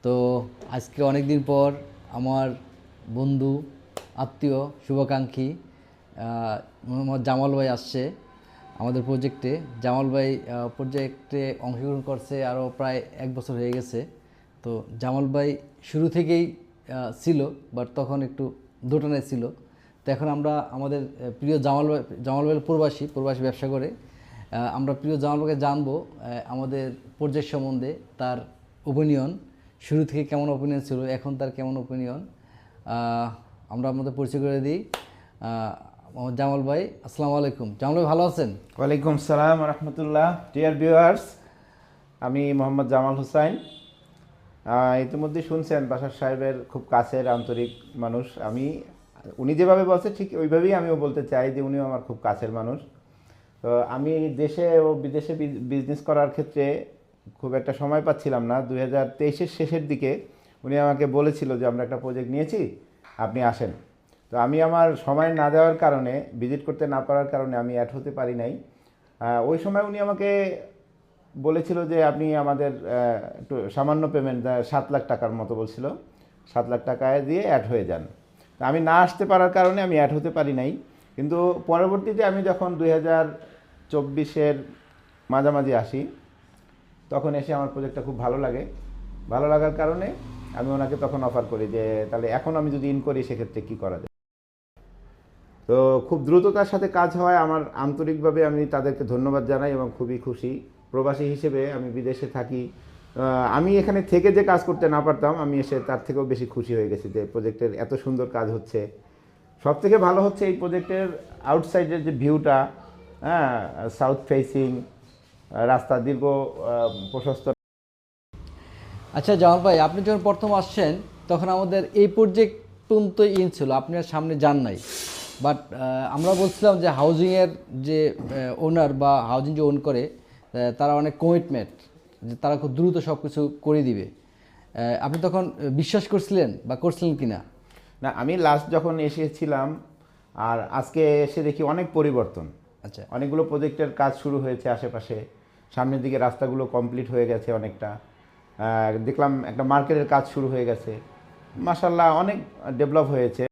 তো আজকে অনেক দিন পর আমার বন্ধু, আত্মীয়, শুভাকাঙ্ক্ষী মোহাম্মদ জামাল ভাই আসছে আমাদের প্রজেক্টে। জামাল ভাই প্রজেক্টে অংশগ্রহণ করছে আরও প্রায় 1 বছর হয়ে গেছে। তো জামাল ভাই শুরু থেকেই ছিল, বাট তখন একটু দোটানায় ছিল। তো এখন আমরা আমাদের প্রিয় জামাল ভাই প্রবাসী ব্যবসা করে। আমরা প্রিয় জামাল ভাইকে জানবো আমাদের প্রজেক্ট সম্বন্ধে, তার ওপিনিয়ন, শুরু থেকে কেমন ওপিনিয়ন ছিল, এখন তার কেমন ওপিনিয়ন। আমরা আমাদের পরিচয় করে দিই। মোহাম্মদ জামাল ভাই, আসসালামু আলাইকুম। জামাল ভাই ভালো আছেন? ওয়ালাইকুম সালাম রহমতুল্লাহ। ডিয়ার ভিউয়ার্স, আমি মোহাম্মদ জামাল হুসাইন। ইতিমধ্যে শুনছেন বাশার সাহেবের খুব কাছের আন্তরিক মানুষ। উনি যেভাবে বলছে ঠিক ওইভাবেই আমিও বলতে চাই যে উনিও আমার খুব কাছের মানুষ। তো আমি দেশে ও বিদেশে বিজনেস করার ক্ষেত্রে খুব একটা সময় পাচ্ছিলাম না। 2023-এর শেষের দিকে উনি আমাকে বলেছিল যে আমরা একটা প্রজেক্ট নিয়েছি, আপনি আসেন। তো আমি আমার সময় না দেওয়ার কারণে, ভিজিট করতে না পারার কারণে আমি অ্যাড হতে পারি নাই। ওই সময় উনি আমাকে বলেছিল যে আপনি আমাদের একটু সামান্য পেমেন্ট 7 লাখ টাকার মতো বলছিল, 7 লাখ টাকায় দিয়ে অ্যাড হয়ে যান। তা আমি না আসতে পারার কারণে আমি অ্যাড হতে পারি নাই। কিন্তু পরবর্তীতে আমি যখন 2024-এর মাঝামাঝি আসি, তখন এসে আমার প্রজেক্টটা খুব ভালো লাগে। ভালো লাগার কারণে আমি ওনাকে তখন অফার করি যে তাহলে এখন আমি যদি ইন করি সেক্ষেত্রে কী করা যায়। তো খুব দ্রুততার সাথে কাজ হয়, আমার আন্তরিকভাবে আমি তাদেরকে ধন্যবাদ জানাই এবং খুবই খুশি। প্রবাসী হিসেবে আমি বিদেশে থাকি, আমি এখানে থেকে যে কাজ করতে না পারতাম, আমি এসে তার থেকেও বেশি খুশি হয়ে গেছি যে প্রজেক্টের এত সুন্দর কাজ হচ্ছে। সব থেকে ভালো হচ্ছে এই প্রজেক্টের আউটসাইডের যে ভিউটা, হ্যাঁ, সাউথ ফেসিং, রাস্তা দীর্ঘ, প্রশস্ত। আচ্ছা জামাল ভাই, আপনি যখন প্রথম আসছেন তখন আমাদের এই প্রজেক্ট পর্যন্ত ছিল, আপনি আর সামনে যান নাই। বাট আমরা বলছিলাম যে হাউজিংয়ের যে ওনার বা হাউজিং যে ওন করে, তারা অনেক কমিটমেন্ট, যে তারা খুব দ্রুত সব কিছু করে দিবে। আপনি তখন বিশ্বাস করছিলেন বা করছিলেন কি না? না, আমি লাস্ট যখন এসেছিলাম আর আজকে এসে দেখি অনেক পরিবর্তন। আচ্ছা, অনেকগুলো প্রজেক্টের কাজ শুরু হয়েছে আশেপাশে, সামনের দিকে রাস্তাগুলো কমপ্লিট হয়ে গেছে অনেকটা। দেখলাম একটা মার্কেটের কাজ শুরু হয়ে গেছে, মাশাল্লাহ অনেক ডেভেলপ হয়েছে।